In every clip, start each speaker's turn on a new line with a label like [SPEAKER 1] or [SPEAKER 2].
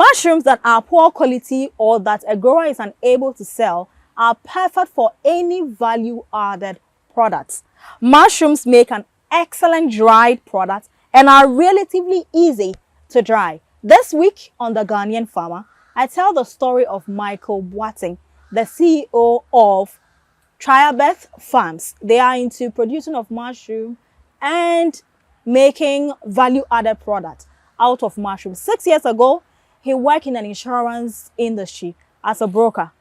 [SPEAKER 1] Mushrooms that are poor quality or that a grower is unable to sell are perfect for any value-added products. Mushrooms make an excellent dried product and are relatively easy to dry. This week on The Ghanaian Farmer, I tell the story of Michael Boateng, the CEO of Triabeth Farms. They are into producing of mushroom and making value-added products out of mushroom. 6 years ago, he worked in an insurance industry as a broker.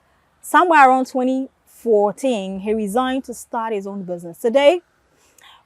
[SPEAKER 1] Somewhere around 2014, he resigned to start his own business. Today,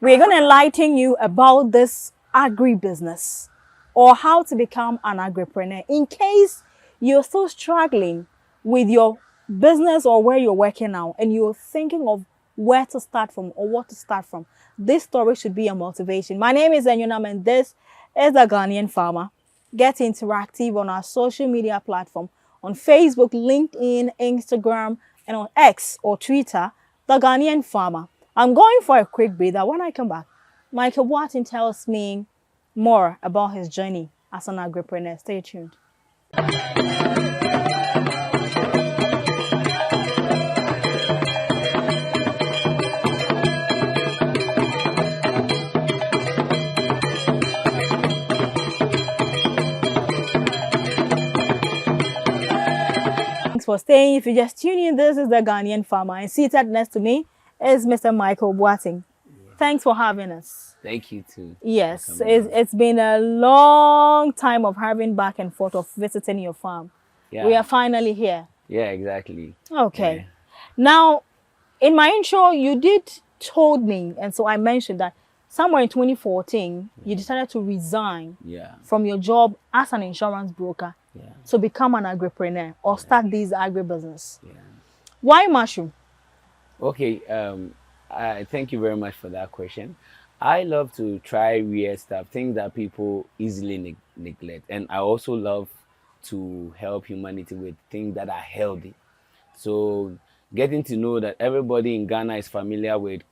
[SPEAKER 1] we're going to enlighten you about this agribusiness or how to become an agripreneur. In case you're still struggling with your business or where you're working now and you're thinking of where to start from or what to start from, this story should be a motivation. My name is Enyunam and this is The Ghanaian Farmer. Get interactive on our social media platform on Facebook, LinkedIn, Instagram, and on X or Twitter, The Ghanaian Farmer. I'm going for a quick breather. When I come back, Michael Boateng tells me more about his journey as an agripreneur. Stay tuned. Thanks for staying. If you just tune in, this is The Ghanaian Farmer, and seated next to me is Mr. Michael Boateng. Thanks for having us.
[SPEAKER 2] Thank you too.
[SPEAKER 1] Yes, it's been a long time of having back and forth of visiting your farm.
[SPEAKER 2] Yeah.
[SPEAKER 1] We are finally here.
[SPEAKER 2] Yeah, exactly.
[SPEAKER 1] Okay.
[SPEAKER 2] Yeah.
[SPEAKER 1] Now, in my intro, you did told me, and so I mentioned that somewhere in 2014, you decided to resign from your job as an insurance broker to become an agripreneur or start this agribusiness. Yeah. Why mushroom?
[SPEAKER 2] Okay, I thank you very much for that question. I love to try weird stuff, things that people easily neglect. And I also love to help humanity with things that are healthy. So getting to know that everybody in Ghana is familiar with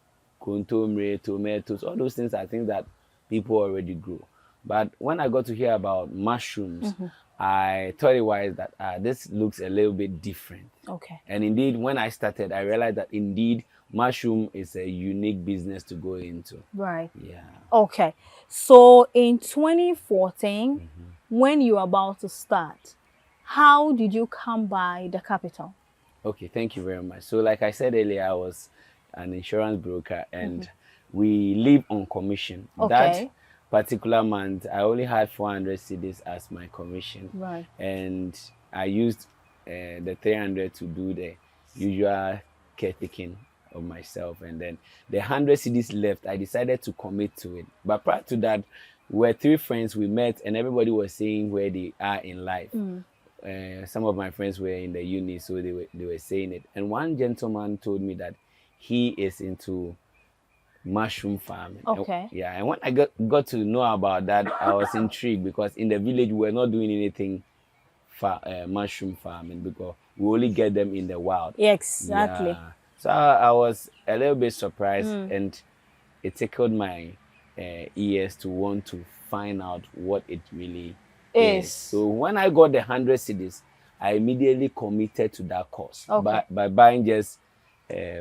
[SPEAKER 2] kontomire, tomatoes, all those things are things that people already grow. But when I got to hear about mushrooms, I thought it was that this looks a little bit different.
[SPEAKER 1] Okay.
[SPEAKER 2] And indeed, when I started, I realized that indeed mushroom is a unique business to go into.
[SPEAKER 1] Right.
[SPEAKER 2] Yeah.
[SPEAKER 1] Okay. So in 2014, when you were about to start, how did you come by the capital?
[SPEAKER 2] Okay, thank you very much. So like I said earlier, I was an insurance broker and we live on commission.
[SPEAKER 1] Okay.
[SPEAKER 2] That particular month, I only had 400 cedis as my commission.
[SPEAKER 1] Right.
[SPEAKER 2] And I used the 300 to do the usual caretaking of myself. And then the 100 cedis left, I decided to commit to it. But prior to that, we were 3 friends, we met and everybody was saying where they are in life. Some of my friends were in the uni, so they were saying it. And one gentleman told me that he is into mushroom farming.
[SPEAKER 1] Okay.
[SPEAKER 2] And when I got to know about that, I was intrigued because in the village we were not doing anything for mushroom farming because we only get them in the wild.
[SPEAKER 1] Exactly.
[SPEAKER 2] Yeah. So I was a little bit surprised and it tickled my ears to want to find out what it really is. So when I got the 100 cedis, I immediately committed to that course by buying just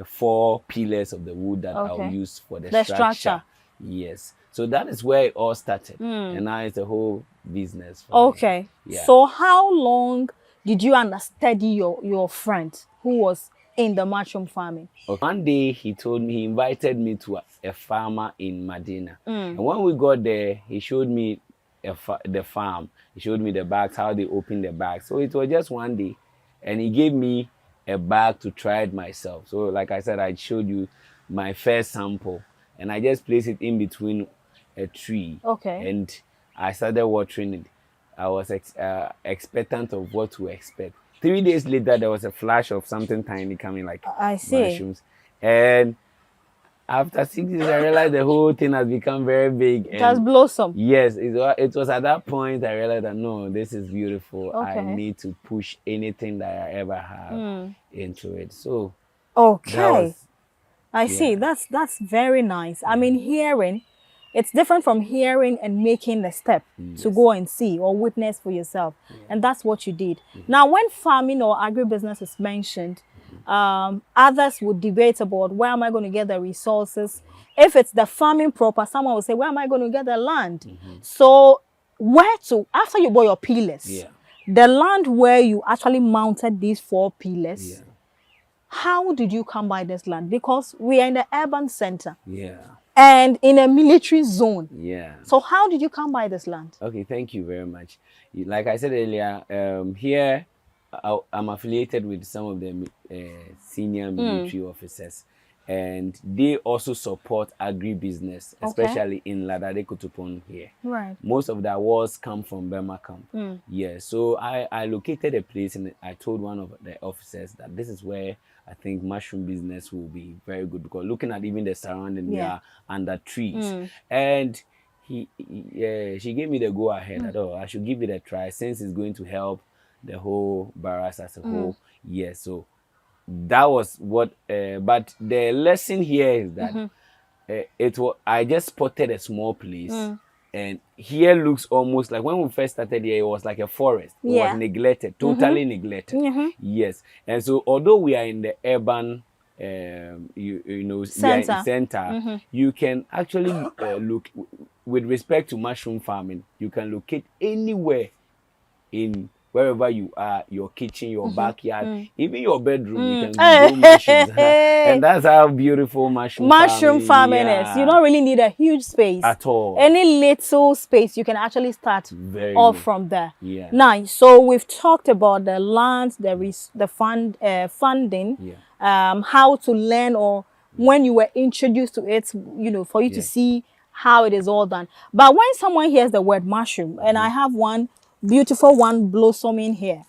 [SPEAKER 2] 4 pillars of the wood that I'll use for the structure. Yes. So that is where it all started. And now it's a whole business.
[SPEAKER 1] Okay. Yeah. So how long did you understudy your friend who was in the mushroom farming?
[SPEAKER 2] Okay. One day he invited me to a farmer in Medina. And when we got there, he showed me the farm. He showed me the bags, how they open the bags. So it was just one day. And he gave me a bag to try it myself. So like I said, I showed you my first sample and I just placed it in between a tree.
[SPEAKER 1] Okay.
[SPEAKER 2] And I started watering it. I was expectant of what to expect. 3 days later, there was a flash of something tiny coming like mushrooms. And after 6 days, I realized the whole thing has become very big.
[SPEAKER 1] It has blossomed.
[SPEAKER 2] Yes, it was at that point I realized that no, this is beautiful.
[SPEAKER 1] Okay.
[SPEAKER 2] I need to push anything that I ever have into it. So
[SPEAKER 1] okay, I see. That's very nice. I mean, hearing It's different from hearing and making the step to
[SPEAKER 2] Yes.
[SPEAKER 1] go and see or witness for yourself. And that's what you did. Now, when farming or agribusiness is mentioned, others would debate about where am I going to get the resources. If it's the farming proper, someone will say, where am I going to get the land? So where to, after you bought your pillars,
[SPEAKER 2] Yeah.
[SPEAKER 1] the land where you actually mounted these 4 pillars,
[SPEAKER 2] Yeah.
[SPEAKER 1] how did you come by this land? Because we are in the urban center
[SPEAKER 2] Yeah.
[SPEAKER 1] and in a military zone.
[SPEAKER 2] Yeah.
[SPEAKER 1] So how did you come by this land?
[SPEAKER 2] Okay, thank you very much. Like I said earlier, here I'm affiliated with some of the senior military officers, and they also support agribusiness, especially in Ladade Kutupon here.
[SPEAKER 1] Right.
[SPEAKER 2] Most of the awards come from Burma camp. Yeah, so I located a place and I told one of the officers that this is where I think mushroom business will be very good, because looking at even the surrounding, we are under trees. And she gave me the go ahead at all. I should give it a try since it's going to help the whole barracks as a whole. Yeah, so that was what. But the lesson here is that it was. I just spotted a small place, and here looks almost like when we first started here. It was like a forest. It was neglected, totally neglected. Yes, and so although we are in the urban you know, we are in center, you can actually look with respect to mushroom farming, you can locate anywhere in wherever you are, your kitchen, your backyard, even your bedroom, you can grow mushrooms. And that's how beautiful mushroom
[SPEAKER 1] farming is. You don't really need a huge space
[SPEAKER 2] at all.
[SPEAKER 1] Any little space, you can actually start off from there.
[SPEAKER 2] Yeah.
[SPEAKER 1] Now, so we've talked about the land, the funding, how to learn, or when you were introduced to it, you know, for you to see how it is all done. But when someone hears the word mushroom, and I have one beautiful one blossoming here,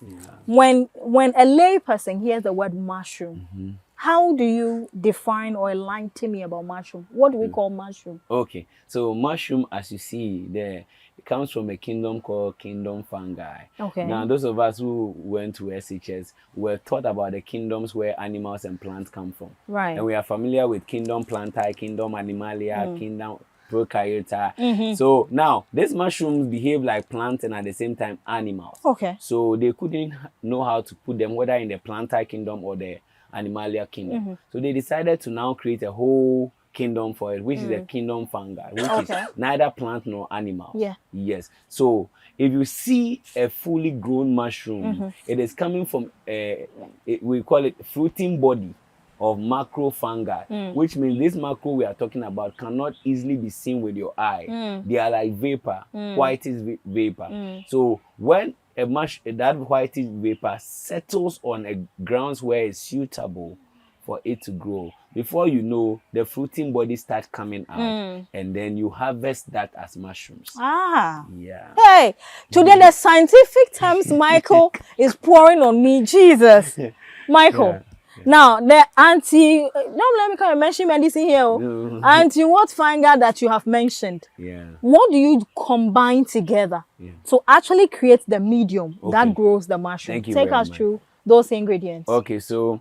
[SPEAKER 1] when a lay person hears the word mushroom, how do you define or enlighten me about mushroom? What do we call mushroom?
[SPEAKER 2] Okay, so mushroom, as you see there, it comes from a kingdom called kingdom fungi.
[SPEAKER 1] Okay.
[SPEAKER 2] Now, those of us who went to SHS were taught about the kingdoms where animals and plants come from.
[SPEAKER 1] Right.
[SPEAKER 2] And we are familiar with kingdom plantae, kingdom animalia, kingdom prokaryote. So now, these mushrooms behave like plants and at the same time animals.
[SPEAKER 1] Okay.
[SPEAKER 2] So they couldn't know how to put them whether in the plantae kingdom or the animalia kingdom. So they decided to now create a whole kingdom for it, which is the kingdom fungi, which is neither plant nor animal.
[SPEAKER 1] Yeah.
[SPEAKER 2] Yes. So if you see a fully grown mushroom, it is coming from we call it fruiting body of macro fungi, which means this macro we are talking about cannot easily be seen with your eye. They are like vapor, whitish vapor. So when that whitish vapor settles on a grounds where it's suitable for it to grow, before you know, the fruiting body starts coming out, and then you harvest that as mushrooms. Yeah.
[SPEAKER 1] Hey, today the scientific terms Michael is pouring on me. Jesus, Michael. Now the don't let me come and mention medicine here. Anti what fungi that you have mentioned? What do you combine together to actually create the medium that grows the mushroom? Take us through those ingredients.
[SPEAKER 2] Okay, so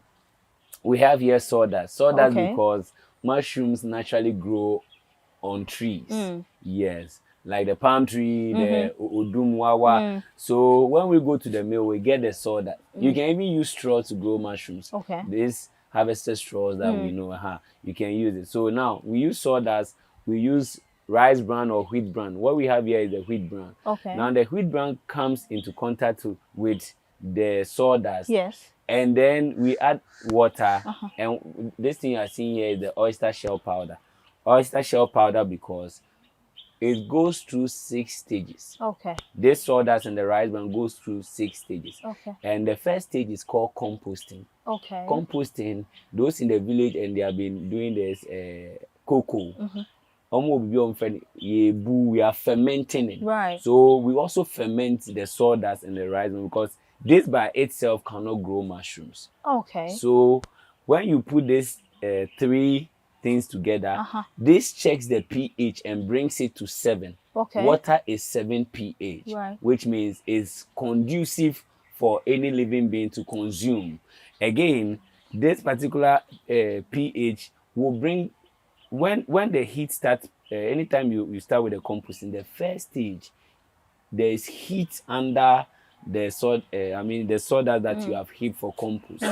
[SPEAKER 2] we have here sawdust. Sawdust because mushrooms naturally grow on trees. Yes, like the palm tree, the odumwawa. So when we go to the mill, we get the sawdust. You can even use straw to grow mushrooms.
[SPEAKER 1] Okay.
[SPEAKER 2] This harvested straws that we know, you can use it. So now we use sawdust. We use rice bran or wheat bran. What we have here is the wheat bran.
[SPEAKER 1] Okay.
[SPEAKER 2] Now the wheat bran comes into contact with the sawdust.
[SPEAKER 1] Yes.
[SPEAKER 2] And then we add water, and this thing you are seeing here is the oyster shell powder. Oyster shell powder because it goes through 6 stages.
[SPEAKER 1] Okay.
[SPEAKER 2] This sawdust and the rice bran goes through 6 stages.
[SPEAKER 1] Okay.
[SPEAKER 2] And the first stage is called composting.
[SPEAKER 1] Okay.
[SPEAKER 2] Composting, those in the village and they have been doing this cocoa. We are fermenting it.
[SPEAKER 1] Right.
[SPEAKER 2] So we also ferment the sawdust and the rice bran because this by itself cannot grow mushrooms.
[SPEAKER 1] Okay.
[SPEAKER 2] So when you put these 3 things together, this checks the pH and brings it to 7.
[SPEAKER 1] Okay.
[SPEAKER 2] Water is 7 pH, which means it's conducive for any living being to consume. Again, this particular pH will bring when the heat starts, anytime you start with the composting, the first stage, there is heat under the sod. I mean the sawdust that you have heaped for compost.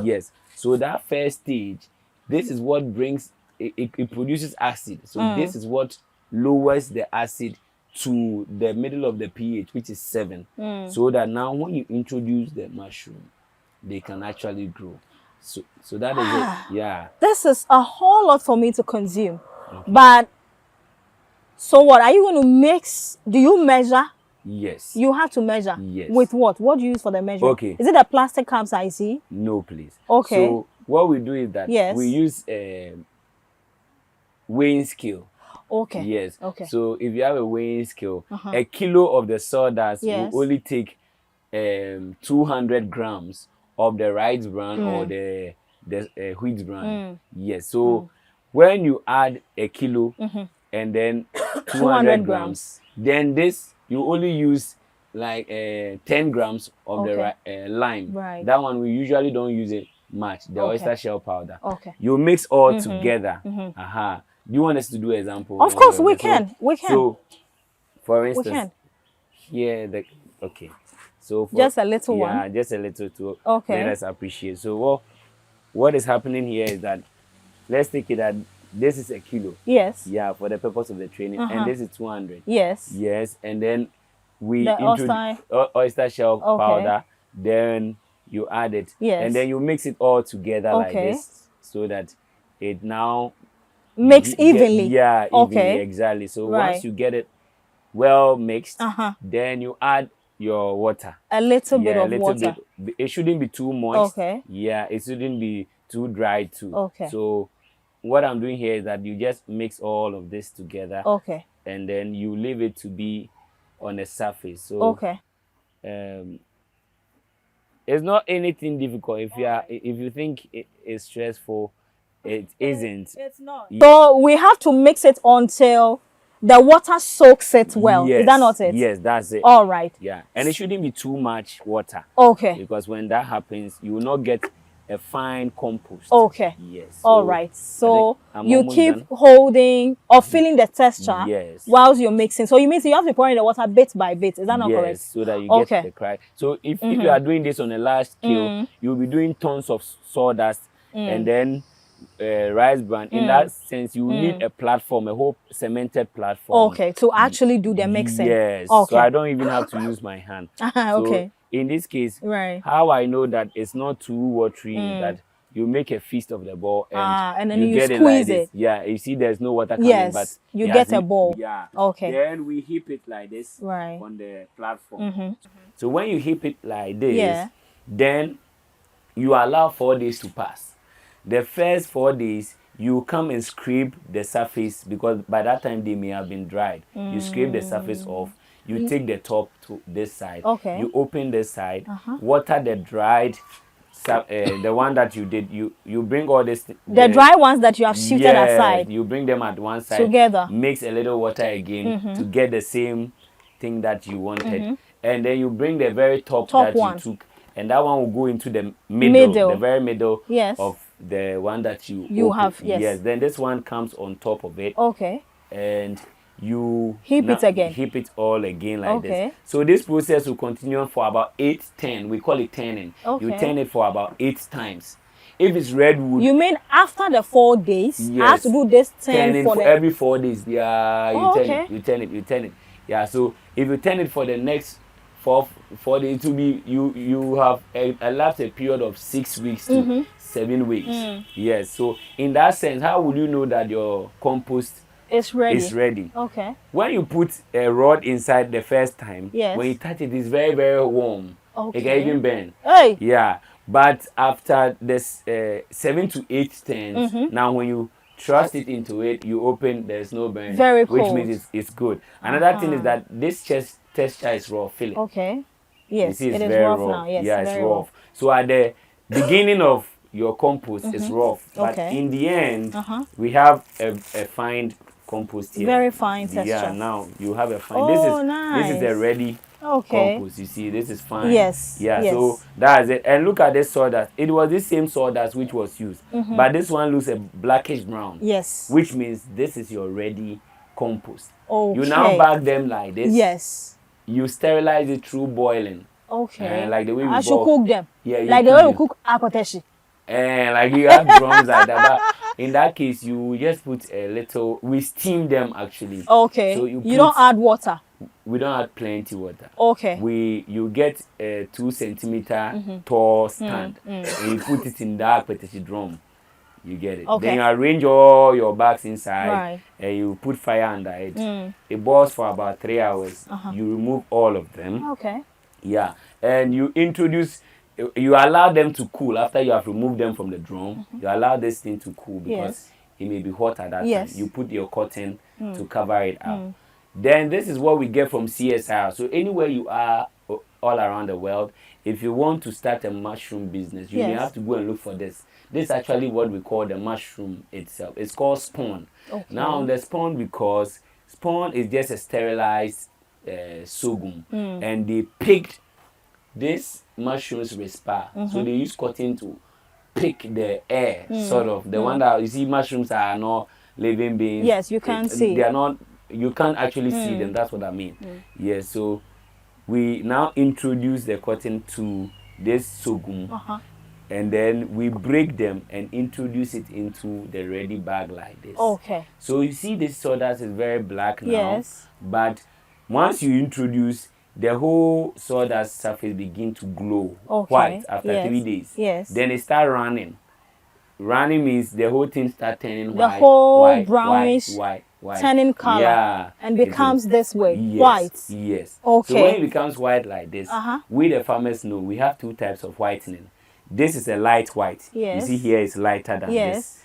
[SPEAKER 2] Yes. So that first stage, this is what brings it produces acid. So this is what lowers the acid to the middle of the pH, which is 7. So that now when you introduce the mushroom, they can actually grow. So that is it. Yeah.
[SPEAKER 1] This is a whole lot for me to consume. But so what are you going to mix? Do you measure?
[SPEAKER 2] Yes.
[SPEAKER 1] You have to measure.
[SPEAKER 2] Yes.
[SPEAKER 1] With what? What do you use for the measure?
[SPEAKER 2] Okay.
[SPEAKER 1] Is it a plastic cups I see?
[SPEAKER 2] No, please.
[SPEAKER 1] Okay.
[SPEAKER 2] So what we do is that we use a weighing scale.
[SPEAKER 1] Okay.
[SPEAKER 2] Yes.
[SPEAKER 1] Okay.
[SPEAKER 2] So if you have a weighing scale, a kilo of the sawdust will only take 200 grams of the rice bran or the wheat bran. Yes. So when you add a kilo and then 200 grams, then this you only use like 10 grams of the lime.
[SPEAKER 1] Right.
[SPEAKER 2] That one we usually don't use it much. The oyster shell powder.
[SPEAKER 1] Okay.
[SPEAKER 2] You mix all together. Do you want us to do an example?
[SPEAKER 1] Of course, we can. We can.
[SPEAKER 2] So, for instance,
[SPEAKER 1] we can.
[SPEAKER 2] Here, okay. So
[SPEAKER 1] just a little one.
[SPEAKER 2] Yeah, just a little to
[SPEAKER 1] let
[SPEAKER 2] us appreciate. So what is happening here is that let's take it that this is a kilo.
[SPEAKER 1] Yes.
[SPEAKER 2] Yeah, for the purpose of the training, and this is 200.
[SPEAKER 1] Yes.
[SPEAKER 2] Yes, and then we
[SPEAKER 1] the
[SPEAKER 2] introduce oyster shell powder. Then you add it.
[SPEAKER 1] Yes.
[SPEAKER 2] And then you mix it all together like this, so that it now
[SPEAKER 1] mix evenly.
[SPEAKER 2] Evenly, exactly. So once you get it well mixed, then you add your water.
[SPEAKER 1] A little bit of water.
[SPEAKER 2] It shouldn't be too moist.
[SPEAKER 1] Okay.
[SPEAKER 2] Yeah, it shouldn't be too dry too.
[SPEAKER 1] Okay.
[SPEAKER 2] So what I'm doing here is that you just mix all of this together.
[SPEAKER 1] Okay.
[SPEAKER 2] And then you leave it to be on the surface. So it's not anything difficult. If you think it's stressful, it isn't.
[SPEAKER 1] It's not. So we have to mix it until the water soaks it well.
[SPEAKER 2] Yes.
[SPEAKER 1] Is that not it?
[SPEAKER 2] Yes, that's it.
[SPEAKER 1] All right.
[SPEAKER 2] Yeah. And it shouldn't be too much water.
[SPEAKER 1] Okay.
[SPEAKER 2] Because when that happens, you will not get a fine compost.
[SPEAKER 1] Okay.
[SPEAKER 2] Yes.
[SPEAKER 1] All right. So you keep holding or feeling the texture whilst you're mixing. So you mean you have to pour in the water bit by bit. Is that not correct?
[SPEAKER 2] Yes, so that you get the cry. So if you are doing this on a large scale, you'll be doing tons of sawdust and then rice bran. In that sense, you need a platform, a whole cemented platform.
[SPEAKER 1] Okay, to actually do the mixing.
[SPEAKER 2] Yes.
[SPEAKER 1] Okay.
[SPEAKER 2] So I don't even have to use my hand.
[SPEAKER 1] Okay.
[SPEAKER 2] In this case, how I know that it's not too watery is that you make a fist of the ball
[SPEAKER 1] and then you
[SPEAKER 2] get
[SPEAKER 1] squeeze
[SPEAKER 2] it. Like
[SPEAKER 1] it.
[SPEAKER 2] Yeah, you see there's no water coming, but
[SPEAKER 1] you get a ball.
[SPEAKER 2] Yeah.
[SPEAKER 1] Okay.
[SPEAKER 2] Then we heap it like this on the platform. So when you heap it like this, then you allow 4 days to pass. The first 4 days, you come and scrape the surface because by that time they may have been dried. You scrape the surface off. You take the top to this side.
[SPEAKER 1] Okay.
[SPEAKER 2] You open this side. Water the dried, the one that you did. You bring all this.
[SPEAKER 1] The dry ones that you have shifted aside.
[SPEAKER 2] You bring them at one side.
[SPEAKER 1] Together.
[SPEAKER 2] Mix a little water again to get the same thing that you wanted. And then you bring the very top that you took. And that one will go into the middle. The very middle of the one that you
[SPEAKER 1] have.
[SPEAKER 2] Yes. Then this one comes on top of it.
[SPEAKER 1] Okay.
[SPEAKER 2] And you
[SPEAKER 1] heap it again.
[SPEAKER 2] Heap it all again like this. So this process will continue for about 8-10. We call it turning. You turn it for about 8 times. If it's redwood.
[SPEAKER 1] You mean after the 4 days? Yes. I have to do this turn for
[SPEAKER 2] every 4 days. Yeah. You turn it. Yeah. So if you turn it for the next 4 days, to be you have a period of 6 weeks to 7 weeks. Yes. So in that sense, how would you know that your compost is ready?
[SPEAKER 1] Okay.
[SPEAKER 2] When you put a rod inside the first time, when you touch it, it's very, very warm. Okay. It can even burn.
[SPEAKER 1] Hey.
[SPEAKER 2] Yeah. But after this 7 to 8 turns, now when you thrust it into it, you open, there's no burn.
[SPEAKER 1] Very cold.
[SPEAKER 2] Which means it's good. Another thing is that this texture is raw. Feel it.
[SPEAKER 1] Okay. Yes,
[SPEAKER 2] you see,
[SPEAKER 1] it is rough now. Yes,
[SPEAKER 2] yeah, it's rough. So at the beginning of your compost, it's rough. But in the end, we have a fine compost here.
[SPEAKER 1] Very fine texture.
[SPEAKER 2] Yeah, now you have a fine.
[SPEAKER 1] Oh, nice.
[SPEAKER 2] This is a ready
[SPEAKER 1] Okay.
[SPEAKER 2] compost. You see, this is fine.
[SPEAKER 1] Yes.
[SPEAKER 2] Yeah,
[SPEAKER 1] Yes.
[SPEAKER 2] so that's it. And look at this sawdust. It was the same sawdust which was used, but this one looks a blackish brown.
[SPEAKER 1] Yes.
[SPEAKER 2] Which means this is your ready compost.
[SPEAKER 1] Okay.
[SPEAKER 2] You now bag them like this.
[SPEAKER 1] Yes.
[SPEAKER 2] You sterilize it through boiling.
[SPEAKER 1] Okay.
[SPEAKER 2] Like the way we
[SPEAKER 1] I should cook them.
[SPEAKER 2] Yeah,
[SPEAKER 1] like the way we cook akoteshi.
[SPEAKER 2] And like you have drums like that, but in that case you just put a little. We steam them actually.
[SPEAKER 1] Okay. So you don't add water.
[SPEAKER 2] We don't add plenty water.
[SPEAKER 1] Okay.
[SPEAKER 2] You get a 2 centimeter tall stand and you put it in that petty drum. You get it.
[SPEAKER 1] Okay.
[SPEAKER 2] Then you arrange all your bags inside,
[SPEAKER 1] right,
[SPEAKER 2] and you put fire under it. It boils for about 3 hours. You remove all of them.
[SPEAKER 1] Okay.
[SPEAKER 2] Yeah, and you allow them to cool after you have removed them from the drum. You allow this thing to cool because it may be hot at that time. You put your cotton to cover it up. Then this is what we get from CSR. So anywhere you are all around the world, if you want to start a mushroom business, you may have to go and look for this. This is actually what we call the mushroom itself. It's called spawn. Okay. Now the spawn, because spawn is just a sterilized sorghum, and they picked this mushrooms respire. So they use cotton to pick the air, sort of. The one that you see, mushrooms are not living beings.
[SPEAKER 1] Yes, you can't see.
[SPEAKER 2] They are not. You can't actually see them. That's what I mean. Yes. So we now introduce the cotton to this sorghum, and then we break them and introduce it into the ready bag like this.
[SPEAKER 1] Okay.
[SPEAKER 2] So you see, this sawdust is very black now.
[SPEAKER 1] Yes.
[SPEAKER 2] But once you introduce, the whole sawdust surface begin to glow white after 3 days.
[SPEAKER 1] Yes.
[SPEAKER 2] Then it start running. Running means the whole thing start turning white.
[SPEAKER 1] The whole brownish,
[SPEAKER 2] white,
[SPEAKER 1] turning color.
[SPEAKER 2] Yeah.
[SPEAKER 1] And becomes this way,
[SPEAKER 2] yes,
[SPEAKER 1] white.
[SPEAKER 2] Yes.
[SPEAKER 1] Okay.
[SPEAKER 2] So when it becomes white like this, we the farmers know we have 2 types of whitening. This is a light white.
[SPEAKER 1] Yes.
[SPEAKER 2] You see here it's lighter than this.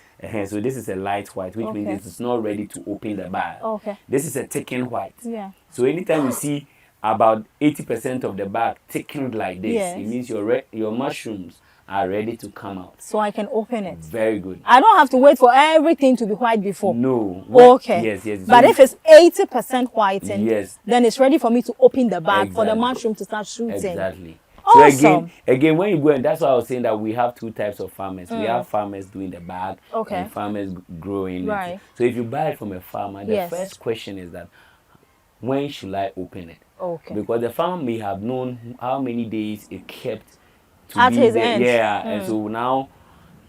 [SPEAKER 2] So this is a light white, which means it's not ready to open the bag.
[SPEAKER 1] Okay.
[SPEAKER 2] This is a thickened white.
[SPEAKER 1] Yeah.
[SPEAKER 2] So anytime you see about 80% of the bag thickened like this,
[SPEAKER 1] yes,
[SPEAKER 2] it means your mushrooms are ready to come out.
[SPEAKER 1] So I can open it.
[SPEAKER 2] Very good.
[SPEAKER 1] I don't have to wait for everything to be white before.
[SPEAKER 2] No.
[SPEAKER 1] Okay.
[SPEAKER 2] Yes, yes.
[SPEAKER 1] But if it's 80% whitened,
[SPEAKER 2] yes,
[SPEAKER 1] then it's ready for me to open the bag for the mushroom to start shooting.
[SPEAKER 2] Exactly.
[SPEAKER 1] Awesome.
[SPEAKER 2] So again, when you go, and that's why I was saying that we have 2 types of farmers. We have farmers doing the bag and farmers growing it. So if you buy it from a farmer, the first question is that, when should I open it? Okay. Because the farmer may have known how many days it kept to
[SPEAKER 1] at
[SPEAKER 2] be
[SPEAKER 1] his
[SPEAKER 2] there.
[SPEAKER 1] end.
[SPEAKER 2] Yeah. And so now,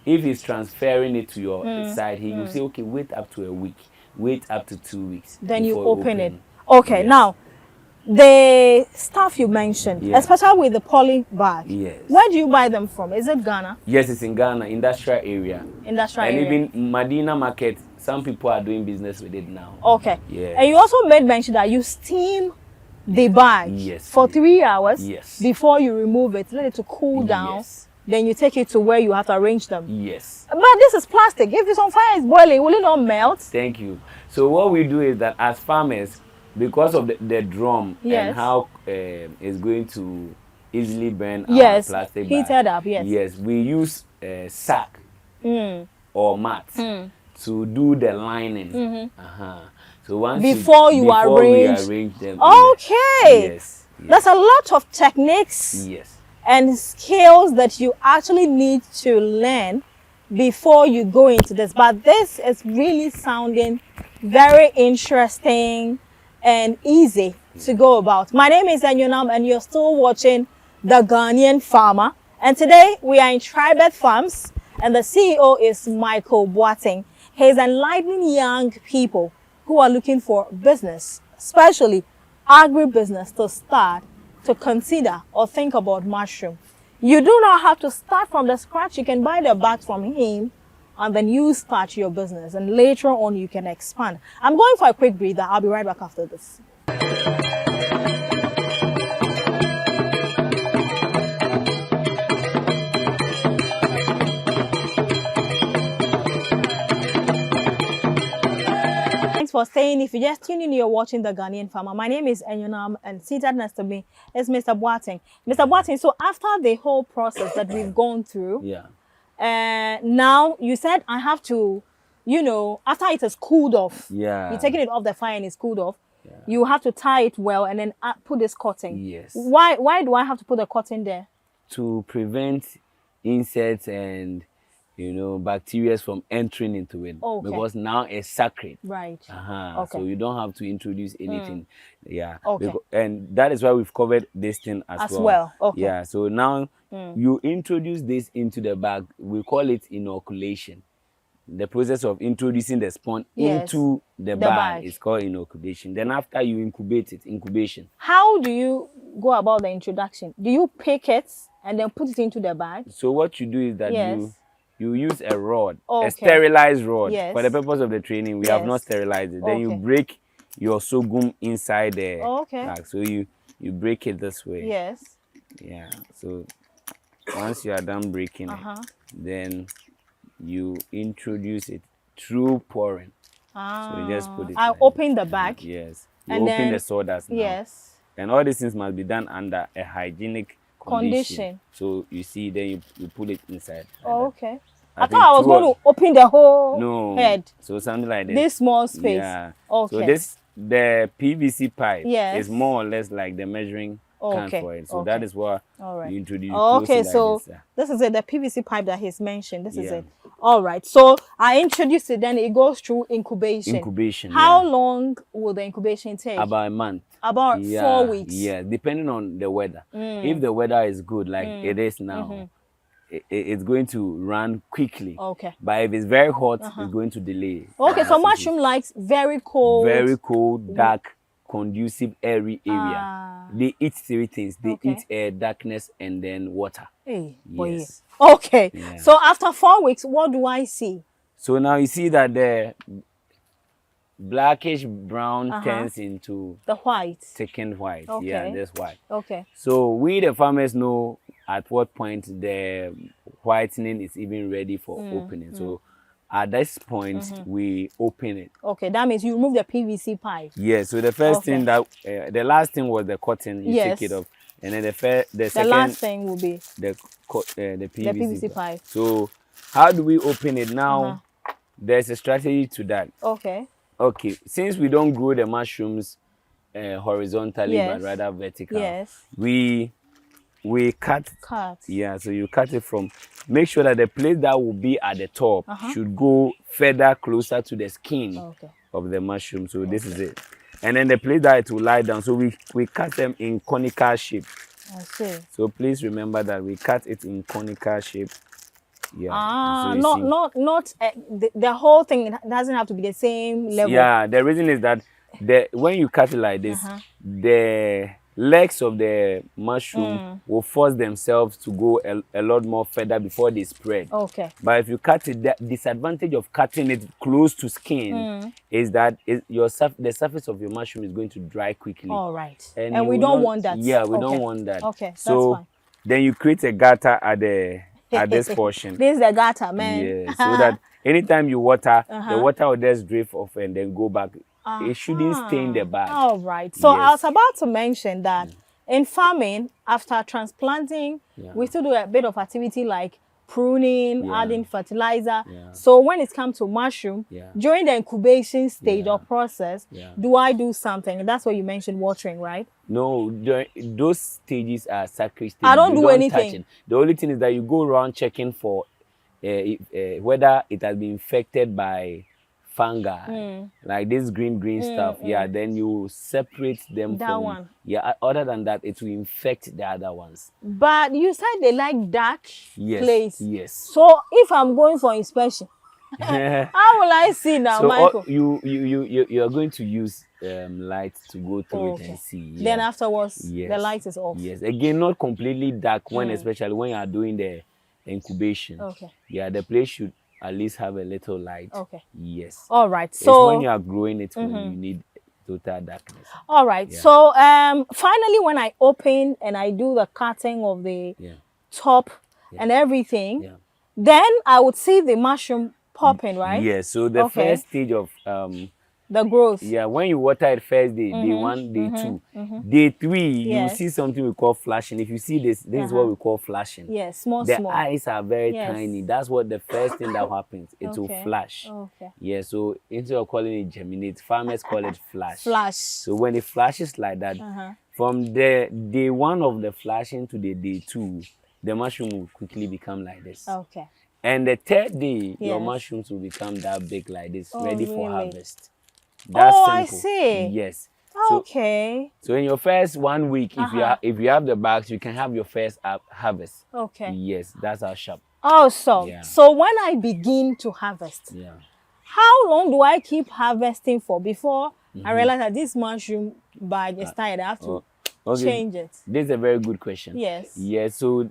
[SPEAKER 2] if he's transferring it to your side, he will say, okay, wait up to a week, wait up to 2 weeks.
[SPEAKER 1] Then you open it. Okay. Yes. Now, the stuff you mentioned, especially with the poly bag, where do you buy them from? Is it Ghana?
[SPEAKER 2] Yes, it's in Ghana, industrial area.
[SPEAKER 1] Industrial
[SPEAKER 2] and
[SPEAKER 1] area.
[SPEAKER 2] And even Medina market, some people are doing business with it now.
[SPEAKER 1] Okay.
[SPEAKER 2] Yeah.
[SPEAKER 1] And you also made mention that you steam the bag for 3 hours before you remove it, let it to cool down. Then you take it to where you have to arrange them.
[SPEAKER 2] Yes.
[SPEAKER 1] But this is plastic. If it's on fire, it's boiling. Will it not melt?
[SPEAKER 2] Thank you. So what we do is that as farmers, because of the drum and how it's going to easily burn our plastic bag.
[SPEAKER 1] Heated up,
[SPEAKER 2] Yes, we use sack or mat to do the lining. So once
[SPEAKER 1] before you arrange
[SPEAKER 2] them.
[SPEAKER 1] Okay. Yes. There's a lot of techniques and skills that you actually need to learn before you go into this. But this is really sounding very interesting and easy to go about. My name is Enyonam and you're still watching The Ghanaian Farmer. And today we are in Tribet Farms and the CEO is Michael Boateng. He's enlightening young people who are looking for business, especially agribusiness, to start, to consider or think about mushroom. You do not have to start from the scratch. You can buy the bags from him and then you start your business, and later on you can expand. I'm going for a quick breather. I'll be right back after this. Thanks for staying. If you just tuned in, you're watching The Ghanaian Farmer. My name is Enyonam and seated next to me is Mr. Boateng. Mr. Boateng, so after the whole process that we've gone through, now you said I have to, after it has cooled off, you're taking it off the fire and it's cooled off, you have to tie it well and then put this cotton.
[SPEAKER 2] Yes.
[SPEAKER 1] Why do I have to put the cotton there?
[SPEAKER 2] To prevent insects and bacteria from entering into it.
[SPEAKER 1] Okay.
[SPEAKER 2] Because now it's sacred.
[SPEAKER 1] Right.
[SPEAKER 2] Okay. So you don't have to introduce anything. Yeah.
[SPEAKER 1] Okay.
[SPEAKER 2] And that is why we've covered this thing as well.
[SPEAKER 1] Okay.
[SPEAKER 2] Yeah. So now you introduce this into the bag. We call it inoculation. The process of introducing the spawn into the bag is called inoculation. Then after you incubate it, incubation.
[SPEAKER 1] How do you go about the introduction? Do you pick it and then put it into the bag?
[SPEAKER 2] So what you do is that you use a rod,
[SPEAKER 1] a
[SPEAKER 2] sterilized rod. For the purpose of the training, we have not sterilized it. Then you break your sorghum inside the bag. So you break it this way.
[SPEAKER 1] Yes.
[SPEAKER 2] Yeah. So once you are done breaking it, then you introduce it through pouring. So you just put it.
[SPEAKER 1] I open the bag.
[SPEAKER 2] Yes. You open the sawdust now.
[SPEAKER 1] Yes.
[SPEAKER 2] And all these things must be done under a hygienic condition. So you see, then you put it inside.
[SPEAKER 1] Okay. I thought I was going to open the whole head.
[SPEAKER 2] So something like this.
[SPEAKER 1] This small space.
[SPEAKER 2] Yeah.
[SPEAKER 1] Okay.
[SPEAKER 2] So the PVC pipe is more or less like the measuring can for it. So that is what you introduce.
[SPEAKER 1] Okay, so this is it, the PVC pipe that he's mentioned. This is it. All right. So I introduced it, then it goes through incubation.
[SPEAKER 2] Incubation.
[SPEAKER 1] How long will the incubation take?
[SPEAKER 2] About a month.
[SPEAKER 1] About 4 weeks.
[SPEAKER 2] Yeah, depending on the weather. If the weather is good, like it is now, it's going to run quickly. Okay. But if it's very hot, it's going to delay.
[SPEAKER 1] Okay, so mushroom likes very cold,
[SPEAKER 2] dark, conducive, airy area. They eat three things. They eat air, darkness, and then water.
[SPEAKER 1] Yes. Okay. Yeah. So after 4 weeks, what do I see?
[SPEAKER 2] So now you see that the blackish brown turns into
[SPEAKER 1] the white.
[SPEAKER 2] Thickened white. Yeah, that's white.
[SPEAKER 1] Okay.
[SPEAKER 2] So we the farmers know at what point the whitening is even ready for opening. So at this point, we open it.
[SPEAKER 1] Okay, that means you remove the PVC pipe.
[SPEAKER 2] Yeah, so the first thing that, the last thing was the cotton, you take it off. And then the second,
[SPEAKER 1] last thing will be
[SPEAKER 2] the PVC
[SPEAKER 1] pipe.
[SPEAKER 2] So how do we open it now? There's a strategy to that. Okay. Okay, since we don't grow the mushrooms horizontally, but rather vertical, we cut. Yeah, so you cut it from, make sure that the place that will be at the top should go further closer to the skin of the mushroom. So this is it. And then the place that it will lie down. So we cut them in conical shape. I see. So please remember that we cut it in conical shape. Yeah.
[SPEAKER 1] So not the whole thing. It doesn't have to be the same level.
[SPEAKER 2] Yeah. The reason is that when you cut it like this, the legs of the mushroom will force themselves to go a lot more further before they spread. Okay. But if you cut it, the disadvantage of cutting it close to skin is that the surface of your mushroom is going to dry quickly.
[SPEAKER 1] All right. And we don't want that.
[SPEAKER 2] Yeah, we don't want that.
[SPEAKER 1] Okay, that's
[SPEAKER 2] fine. Then you create a gutter at this portion.
[SPEAKER 1] This is the gutter, man.
[SPEAKER 2] Yeah, so that anytime you water, the water will just drift off and then go back. It shouldn't stain the bag.
[SPEAKER 1] All right. So I was about to mention that in farming, after transplanting, we still do a bit of activity like pruning, adding fertilizer. So when it comes to mushroom, during the incubation stage or process, do I do something? That's what you mentioned, watering, right?
[SPEAKER 2] No, those stages are sacred stages.
[SPEAKER 1] I don't do anything.
[SPEAKER 2] The only thing is that you go around checking for whether it has been infected by fungi, like this green stuff. Then you separate them from
[SPEAKER 1] one.
[SPEAKER 2] Other than that, it will infect the other ones.
[SPEAKER 1] But you said they like dark place.
[SPEAKER 2] Yes.
[SPEAKER 1] So if I'm going for inspection, how will I see now,
[SPEAKER 2] so
[SPEAKER 1] Michael?
[SPEAKER 2] You are going to use light to go through it and see.
[SPEAKER 1] Then afterwards, the light is off.
[SPEAKER 2] Yes. Again, not completely dark especially when you are doing the incubation. Okay. Yeah, the place should at least have a little light. Okay. Yes.
[SPEAKER 1] All right.
[SPEAKER 2] So
[SPEAKER 1] it's
[SPEAKER 2] when you are growing it, when you need total darkness.
[SPEAKER 1] All right. Yeah. So finally, when I open and I do the cutting of the top and everything, then I would see the mushroom popping, right?
[SPEAKER 2] Yes. So the first stage of
[SPEAKER 1] The growth.
[SPEAKER 2] Yeah, when you water it first day, day 1, day 2, day 3, you
[SPEAKER 1] Yes.
[SPEAKER 2] see something we call flashing. If you see this is what we call flashing.
[SPEAKER 1] Yes, small,
[SPEAKER 2] The
[SPEAKER 1] small.
[SPEAKER 2] eyes are very
[SPEAKER 1] Yes.
[SPEAKER 2] tiny. That's what the first thing that happens. It will
[SPEAKER 1] Okay.
[SPEAKER 2] flash.
[SPEAKER 1] Okay.
[SPEAKER 2] Yeah, so instead of calling it germinate, farmers call it flash.
[SPEAKER 1] Flash.
[SPEAKER 2] So when it flashes like that, from the day 1 of the flashing to the day 2, the mushroom will quickly become like this.
[SPEAKER 1] Okay.
[SPEAKER 2] And the 3rd day, your
[SPEAKER 1] Yes.
[SPEAKER 2] mushrooms will become that big like this,
[SPEAKER 1] Oh,
[SPEAKER 2] ready for
[SPEAKER 1] really?
[SPEAKER 2] harvest. That's
[SPEAKER 1] Oh,
[SPEAKER 2] simple.
[SPEAKER 1] I see.
[SPEAKER 2] Yes. So,
[SPEAKER 1] Okay.
[SPEAKER 2] so in your first 1 week, if you have the bags, you can have your first harvest.
[SPEAKER 1] Okay.
[SPEAKER 2] Yes, that's our shop.
[SPEAKER 1] Awesome.
[SPEAKER 2] Yeah.
[SPEAKER 1] So when I begin to harvest,
[SPEAKER 2] Yeah.
[SPEAKER 1] how long do I keep harvesting for before I realize that this mushroom bag is tired? I have to change it.
[SPEAKER 2] This is a very good question.
[SPEAKER 1] Yes.
[SPEAKER 2] Yes. So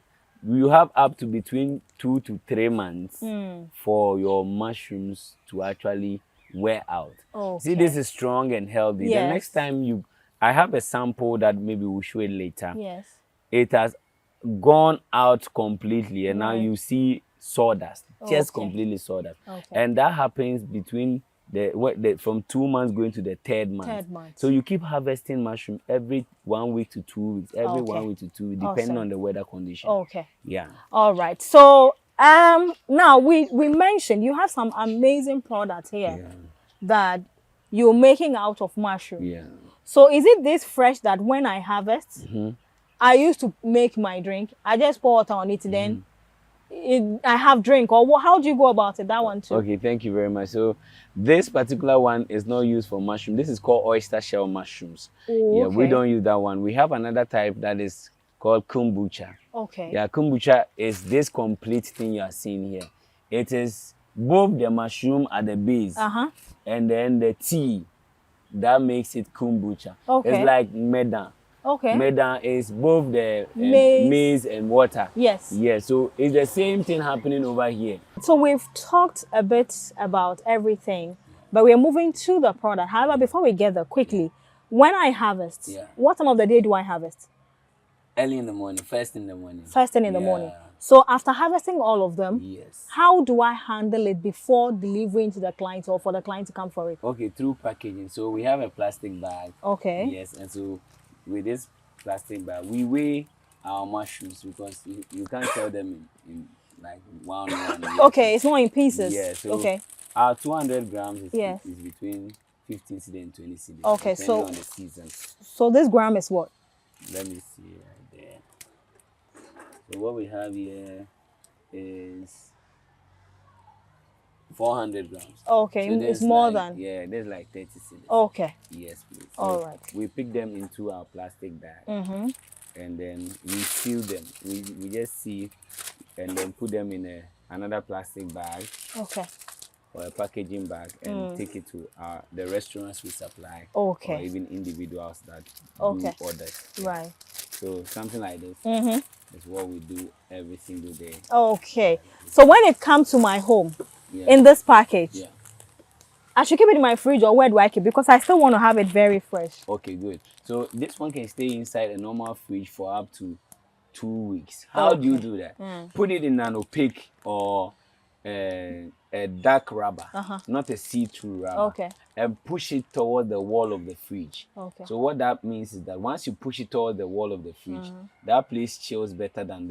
[SPEAKER 2] you have up to between 2 to 3 months for your mushrooms to actually wear out.
[SPEAKER 1] Okay.
[SPEAKER 2] See, this is strong and healthy.
[SPEAKER 1] Yes.
[SPEAKER 2] The next time I have a sample that maybe we'll show it later.
[SPEAKER 1] Yes.
[SPEAKER 2] It has gone out completely, and now
[SPEAKER 1] Right.
[SPEAKER 2] you see sawdust, just
[SPEAKER 1] Okay.
[SPEAKER 2] completely sawdust.
[SPEAKER 1] Okay.
[SPEAKER 2] And that happens between from 2 months going to the 3rd month.
[SPEAKER 1] 3rd month.
[SPEAKER 2] So you keep harvesting mushroom every 1 week to 2 weeks, every
[SPEAKER 1] Okay.
[SPEAKER 2] 1 week to 2 weeks, depending
[SPEAKER 1] Awesome.
[SPEAKER 2] on the weather condition.
[SPEAKER 1] Okay.
[SPEAKER 2] Yeah.
[SPEAKER 1] All right. So now we mentioned you have some amazing products here that you're making out of mushroom.
[SPEAKER 2] Yeah.
[SPEAKER 1] So is it this fresh that when I harvest, I used to make my drink, I just pour water on it, then I have drink, or how do you go about it? That one too.
[SPEAKER 2] Okay, thank you very much. So this particular one is not used for mushroom. This is called oyster shell mushrooms.
[SPEAKER 1] Oh,
[SPEAKER 2] yeah, we
[SPEAKER 1] okay.
[SPEAKER 2] don't use that one. We have another type that is called kombucha.
[SPEAKER 1] Okay.
[SPEAKER 2] Yeah, kombucha is this complete thing you are seeing here. It is both the mushroom at the base and then the tea that makes it kombucha.
[SPEAKER 1] Okay.
[SPEAKER 2] It's like medan.
[SPEAKER 1] Okay.
[SPEAKER 2] Medan is both the maize and water.
[SPEAKER 1] Yes.
[SPEAKER 2] Yeah, so it's the same thing happening over here.
[SPEAKER 1] So we've talked a bit about everything, but we're moving to the product. However, before we get there, quickly, when I harvest, what time of the day do I harvest?
[SPEAKER 2] Early in the morning, first in the morning.
[SPEAKER 1] First thing in the morning. So after harvesting all of them,
[SPEAKER 2] yes,
[SPEAKER 1] how do I handle it before delivering to the client or for the client to come for it?
[SPEAKER 2] Okay, through packaging. So we have a plastic bag.
[SPEAKER 1] Okay.
[SPEAKER 2] Yes, and so with this plastic bag, we weigh our mushrooms because you can't sell them in like one.
[SPEAKER 1] Okay, it's not in pieces.
[SPEAKER 2] Yeah, so
[SPEAKER 1] okay.
[SPEAKER 2] Our 200 grams is,
[SPEAKER 1] Yes.
[SPEAKER 2] is between 15 cedi and 20 cedi.
[SPEAKER 1] Okay,
[SPEAKER 2] depending
[SPEAKER 1] so
[SPEAKER 2] on the season.
[SPEAKER 1] So this gram is what?
[SPEAKER 2] Let me see right there. So what we have here is 400 grams.
[SPEAKER 1] Okay,
[SPEAKER 2] So
[SPEAKER 1] it's
[SPEAKER 2] there's
[SPEAKER 1] more
[SPEAKER 2] like,
[SPEAKER 1] than.
[SPEAKER 2] Yeah, there's like 30 cedis.
[SPEAKER 1] Okay.
[SPEAKER 2] Yes, please. So
[SPEAKER 1] All right.
[SPEAKER 2] we pick them into our plastic bag, and then we seal them. We just seal and then put them in another plastic bag
[SPEAKER 1] Okay.
[SPEAKER 2] or a packaging bag and take it to the restaurants we supply,
[SPEAKER 1] Okay.
[SPEAKER 2] or even individuals that
[SPEAKER 1] Okay.
[SPEAKER 2] do orders.
[SPEAKER 1] Right.
[SPEAKER 2] So something like this is what we do every single day.
[SPEAKER 1] Okay. So when it comes to my home,
[SPEAKER 2] Yeah.
[SPEAKER 1] in this package,
[SPEAKER 2] Yeah.
[SPEAKER 1] I should keep it in my fridge, or where do I keep it? Because I still want to have it very fresh.
[SPEAKER 2] Okay, good. So this one can stay inside a normal fridge for up to 2 weeks. How do you do that? Put it in an opaque or a dark rubber, not a see-through rubber,
[SPEAKER 1] Okay.
[SPEAKER 2] and push it toward the wall of the fridge.
[SPEAKER 1] Okay.
[SPEAKER 2] So what that means is that once you push it toward the wall of the fridge, that place chills better than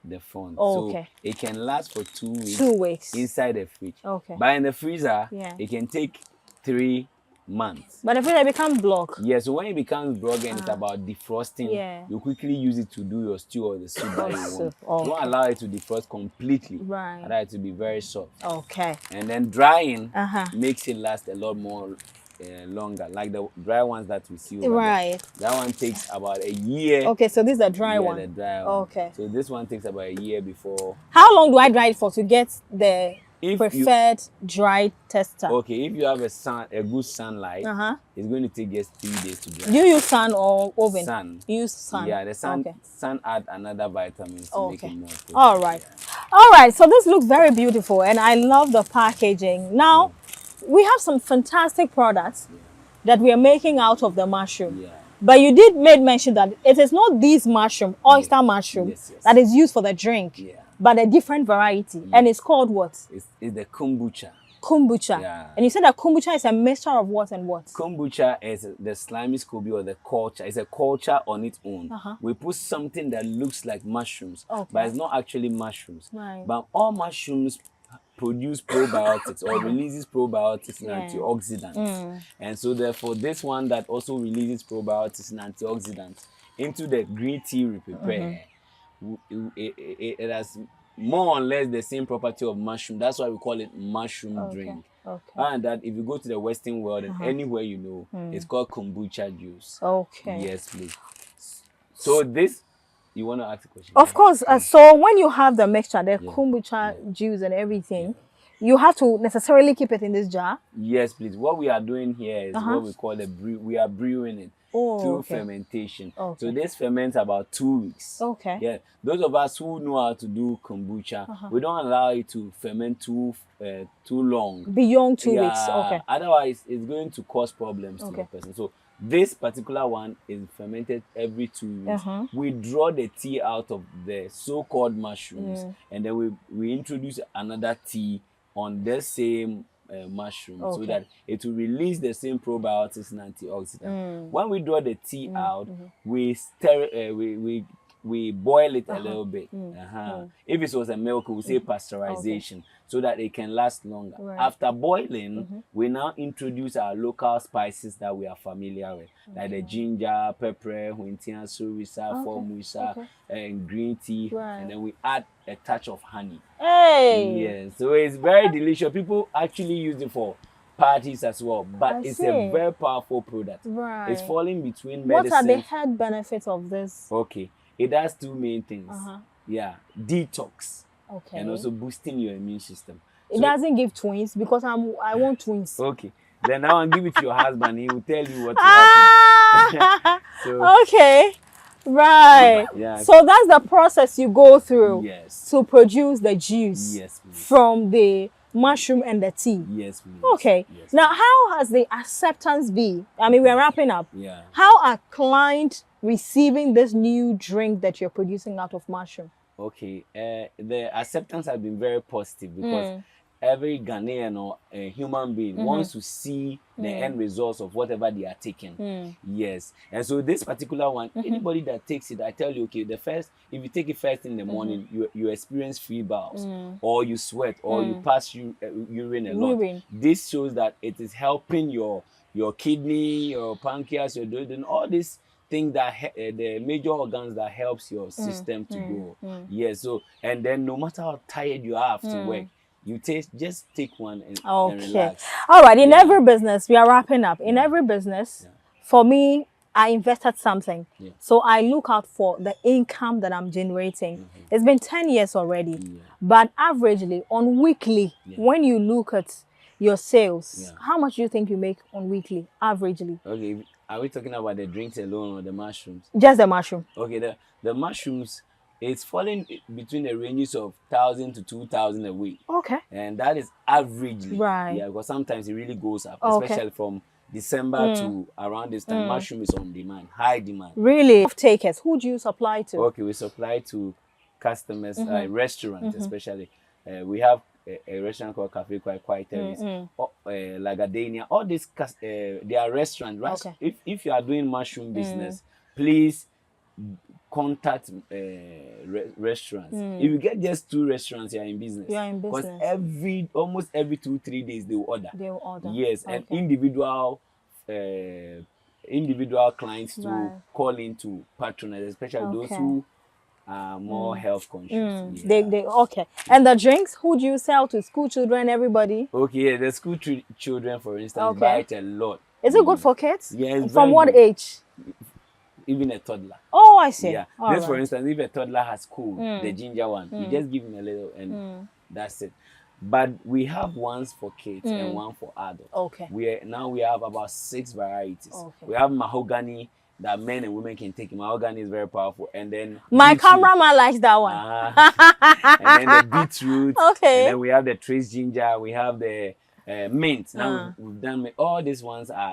[SPEAKER 2] the front.
[SPEAKER 1] Okay.
[SPEAKER 2] So it can last for 2 weeks.
[SPEAKER 1] 2 weeks.
[SPEAKER 2] Inside the fridge.
[SPEAKER 1] Okay.
[SPEAKER 2] But in the freezer,
[SPEAKER 1] Yeah.
[SPEAKER 2] it can take 3 months.
[SPEAKER 1] But if it becomes block.
[SPEAKER 2] Yeah, so when it becomes broken and it's about defrosting,
[SPEAKER 1] Yeah.
[SPEAKER 2] you quickly use it to do your stew or the soup that you want.
[SPEAKER 1] Soup, okay.
[SPEAKER 2] Don't allow it to defrost completely.
[SPEAKER 1] Right.
[SPEAKER 2] Allow it to be very soft.
[SPEAKER 1] Okay.
[SPEAKER 2] And then drying
[SPEAKER 1] makes
[SPEAKER 2] makes it last a lot more longer, like the dry ones that we see over there.
[SPEAKER 1] Right.
[SPEAKER 2] That one takes about a year.
[SPEAKER 1] Okay, so this is the dry one.
[SPEAKER 2] The dry one.
[SPEAKER 1] Okay.
[SPEAKER 2] So this one takes about a year before.
[SPEAKER 1] How long do I dry it for to get the
[SPEAKER 2] If
[SPEAKER 1] preferred dry tester?
[SPEAKER 2] Okay, if you have a good sunlight, it's going to take just 3 days to dry.
[SPEAKER 1] Do you use sun or oven?
[SPEAKER 2] Sun.
[SPEAKER 1] You use sun.
[SPEAKER 2] Yeah, the sun.
[SPEAKER 1] Okay.
[SPEAKER 2] Sun add another vitamins to make it more potent.
[SPEAKER 1] All right.
[SPEAKER 2] Yeah.
[SPEAKER 1] All right. So this looks very beautiful, and I love the packaging. Now, we have some fantastic products that we are making out of the mushroom.
[SPEAKER 2] Yeah.
[SPEAKER 1] But you did make mention that it is not this mushroom, oyster mushroom, that is used for the drink, but a different variety. And it's called what?
[SPEAKER 2] It's the kombucha.
[SPEAKER 1] Kombucha.
[SPEAKER 2] Yeah.
[SPEAKER 1] And you said that kombucha is a mixture of what and what?
[SPEAKER 2] Kombucha is the slimy scoby or the culture. It's a culture on its own. We put something that looks like mushrooms, but it's not actually mushrooms.
[SPEAKER 1] Right.
[SPEAKER 2] But all mushrooms produce probiotics or releases probiotics and antioxidants. And so therefore this one that also releases probiotics and antioxidants into the green tea we prepare, it has more or less the same property of mushroom. That's why we call it mushroom drink. And that if you go to the Western world and anywhere you know, it's called kombucha juice.
[SPEAKER 1] Okay.
[SPEAKER 2] Yes, please. So this, you want to ask a question?
[SPEAKER 1] Of course. So when you have the mixture, the kombucha juice and everything, you have to necessarily keep it in this jar?
[SPEAKER 2] Yes, please. What we are doing here is what we call a brew. We are brewing it through fermentation. So this ferments about 2 weeks.
[SPEAKER 1] Okay.
[SPEAKER 2] Yeah. Those of us who know how to do kombucha, we don't allow it to ferment too long.
[SPEAKER 1] Beyond 2 weeks. Okay.
[SPEAKER 2] Otherwise, it's going to cause problems to the person. So this particular one is fermented every 2 weeks. We draw the tea out of the so-called mushrooms, and then we introduce another tea on the same mushroom, so that it will release the same probiotics and antioxidants. When we draw the tea out, we boil it a little bit. If it was a milk, we say pasteurization, so that it can last longer. After boiling, we now introduce our local spices that we are familiar with, like the ginger, pepper, huintia, surisa, formusa, and green tea, and then we add a touch of honey. Yes, so it's very delicious. People actually use it for parties as well, but it's a very powerful product. It's falling between medicine.
[SPEAKER 1] What are the health benefits of this?
[SPEAKER 2] Okay, it does two main things. Yeah, detox, and also boosting your immune system.
[SPEAKER 1] It doesn't give twins because I want twins.
[SPEAKER 2] Okay, then now I'll give it to your husband. He will tell you what to happen.
[SPEAKER 1] Okay. Right. So that's the process you go through to produce the juice from the mushroom and the tea.
[SPEAKER 2] Yes, please.
[SPEAKER 1] Okay. Now, how has the acceptance been? I mean, we're wrapping up. How are clients receiving this new drink that you're producing out of mushroom?
[SPEAKER 2] Okay. The acceptance has been very positive because every Ghanaian or a human being wants to see the end results of whatever they are taking. Yes. And so this particular one, anybody that takes it, I tell you, okay, if you take it first in the morning, you experience free bowels, or you sweat, or you pass urine a lot. This shows that it is helping your kidney, your pancreas, your duodenum, all these things that the major organs that helps your system to go. Yes. So, and then no matter how tired you are after work, you just take one and relax.
[SPEAKER 1] All right. In every business, we are wrapping up. In every business, for me, I invested something. So I look out for the income that I'm generating. It's been 10 years already. But averagely, on weekly, when you look at your sales, how much do you think you make on weekly, averagely?
[SPEAKER 2] Okay. Are we talking about the drinks alone or the mushrooms?
[SPEAKER 1] Just the mushroom.
[SPEAKER 2] Okay. The mushrooms, it's falling between the ranges of 1,000 to 2,000 a week. Okay. And that is averagely. Right. Yeah, because sometimes it really goes up, especially from December to around this time. Mushroom is on demand, high demand.
[SPEAKER 1] Really? Takers, who do you supply to?
[SPEAKER 2] Okay, we supply to customers, restaurants especially. We have a restaurant called Cafe Kwai Terrace, Lagadania. All these, they are restaurants, right? Okay. If you are doing mushroom business, please contact restaurants. If you get just 2 restaurants, you are in business. You are in business. Because almost every 2-3 days they will order. They will order. Yes, and individual clients to call in to patronize, especially those who are more health conscious.
[SPEAKER 1] Okay. And the drinks, who do you sell to? School children, everybody?
[SPEAKER 2] Okay, the school children, for instance, buy it a lot.
[SPEAKER 1] Is it good for kids?
[SPEAKER 2] Yes.
[SPEAKER 1] From what age?
[SPEAKER 2] Even a toddler.
[SPEAKER 1] Oh, I see.
[SPEAKER 2] Yeah. This, for instance, if a toddler has cold, the ginger one, you just give him a little and that's it. But we have ones for kids and one for adults. Okay. Now we have about 6 varieties. Okay. We have mahogany that men and women can take. Mahogany is very powerful. And then
[SPEAKER 1] my cameraman likes that one.
[SPEAKER 2] And then the beetroot. Okay. And then we have the trace ginger. We have the mint. Now we've done all these ones are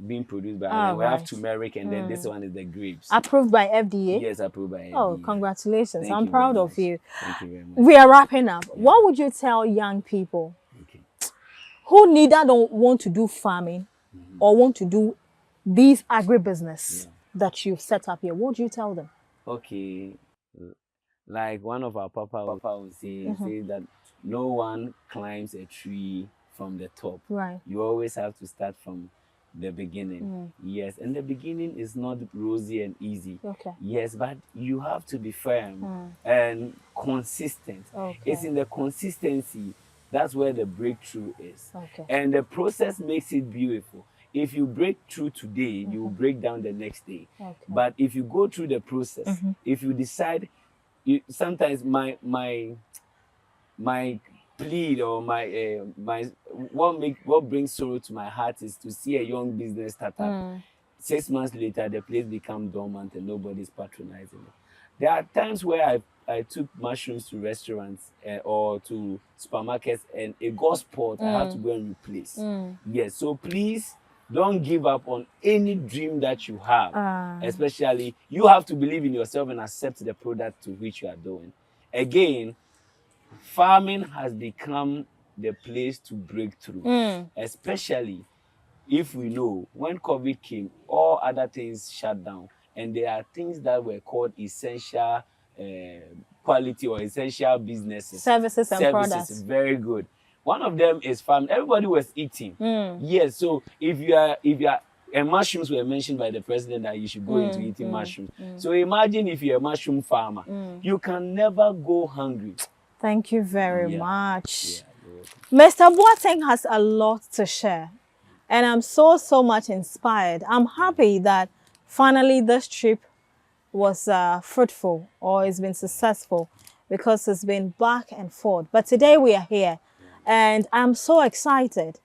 [SPEAKER 2] being produced by we have turmeric, and then this one is the grapes.
[SPEAKER 1] Approved by FDA?
[SPEAKER 2] Yes, approved by FDA.
[SPEAKER 1] Oh, congratulations. I'm proud of you.
[SPEAKER 2] Thank you very much.
[SPEAKER 1] We are wrapping up. What would you tell young people who neither don't want to do farming or want to do these agribusiness that you've set up here? What do you tell them?
[SPEAKER 2] Okay, like one of our papa would say that no one climbs a tree from the top.
[SPEAKER 1] Right.
[SPEAKER 2] You always have to start from the beginning. Yes, and the beginning is not rosy and easy.
[SPEAKER 1] Okay.
[SPEAKER 2] Yes, but you have to be firm and consistent.
[SPEAKER 1] Okay.
[SPEAKER 2] It's in the consistency that's where the breakthrough is.
[SPEAKER 1] Okay.
[SPEAKER 2] And the process makes it beautiful. If you break through today, you will break down the next day.
[SPEAKER 1] Okay.
[SPEAKER 2] But if you go through the process, if you decide, sometimes my plead or my what brings sorrow to my heart is to see a young business startup. 6 months later, the place becomes dormant and nobody's patronizing it. There are times where I took mushrooms to restaurants or to supermarkets and it got spoiled. I have to go and replace. Yes, so please don't give up on any dream that you have. Especially, you have to believe in yourself and accept the product to which you are doing. Again, farming has become the place to break through, especially if we know when COVID came, all other things shut down, and there are things that were called essential quality or essential businesses.
[SPEAKER 1] Services and products.
[SPEAKER 2] Very good. One of them is farming. Everybody was eating. Yes, so if you are and mushrooms were mentioned by the president that you should go into eating mushrooms. So imagine if you're a mushroom farmer, you can never go hungry.
[SPEAKER 1] Thank you very much. Mr. Boateng has a lot to share, and I'm so much inspired. I'm happy that finally this trip was fruitful, or it's been successful, because it's been back and forth. But today we are here, and I'm so excited.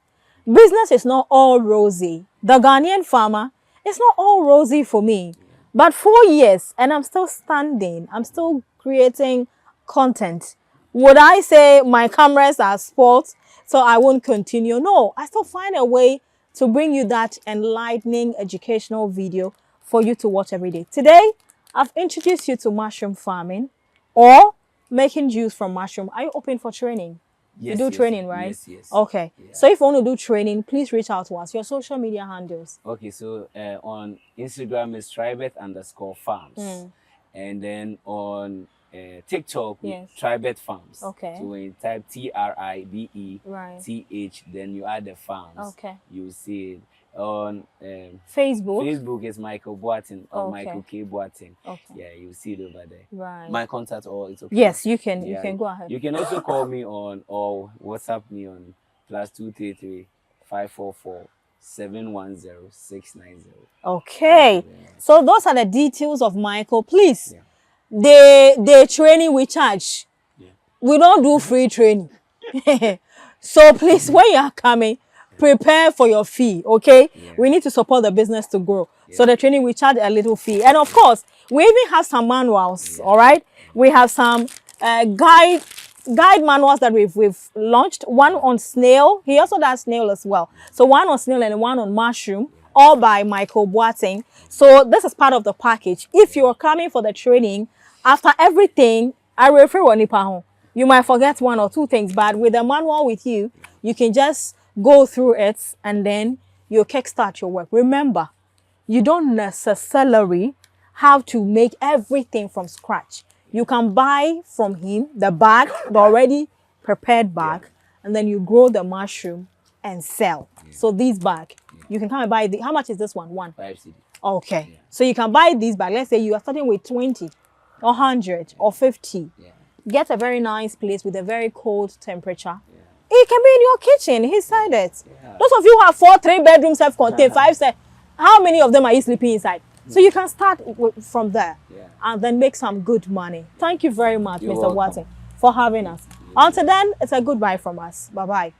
[SPEAKER 1] Business is not all rosy. The Ghanaian farmer, it's not all rosy for me. But 4 years, and I'm still standing. I'm still creating content. Would I say my cameras are spoiled, so I won't continue? No, I still find a way to bring you that enlightening educational video for you to watch every day. Today, I've introduced you to mushroom farming or making juice from mushroom. Are you open for training?
[SPEAKER 2] Yes,
[SPEAKER 1] you do training, right?
[SPEAKER 2] Yes.
[SPEAKER 1] Okay. Yeah. So if you want to do training, please reach out to us. Your social media handles.
[SPEAKER 2] Okay, so on Instagram is tribet_farms. And then on TikTok, Tribet Farms. Okay. So when you type TRIBETH, then you add the farms. Okay. You see it. On Facebook is Michael Boateng or Michael K. Boateng. Okay. Yeah, you see it over there. Right. My contact or it's okay.
[SPEAKER 1] Yes, you can. You can go ahead.
[SPEAKER 2] You can also call me on or WhatsApp me on +233 544 710 690.
[SPEAKER 1] Okay. So those are the details of Michael. Please. Yeah. The training we charge. Yeah. We don't do free training. So please, when you are coming, prepare for your fee, okay? Yeah. We need to support the business to grow. Yeah. So the training, we charge a little fee. And of course, we even have some manuals, all right? We have some guide manuals that we've launched. One on snail. He also does snail as well. So one on snail and one on mushroom, all by Michael Boateng. So this is part of the package. If you're coming for the training, after everything, I refer to you might forget one or two things, but with the manual with you, you can just go through it and then you kickstart your work. Remember, you don't necessarily have to make everything from scratch. You can buy from him the bag, the already prepared bag, and then you grow the mushroom and sell. So this bag, you can come and buy. How much is this one?
[SPEAKER 2] 5 cedis.
[SPEAKER 1] Okay. So you can buy this bag. Let's say you are starting with 20 or 100 or 50. Get a very nice place with a very cold temperature. It can be in your kitchen. He said it. Those of you who have 4 3-bedroom self-contained, 5 set, how many of them are you sleeping inside? So you can start from there and then make some good money. Thank you very much, Mr. Boateng, for having us. Until then, it's a goodbye from us. Bye-bye.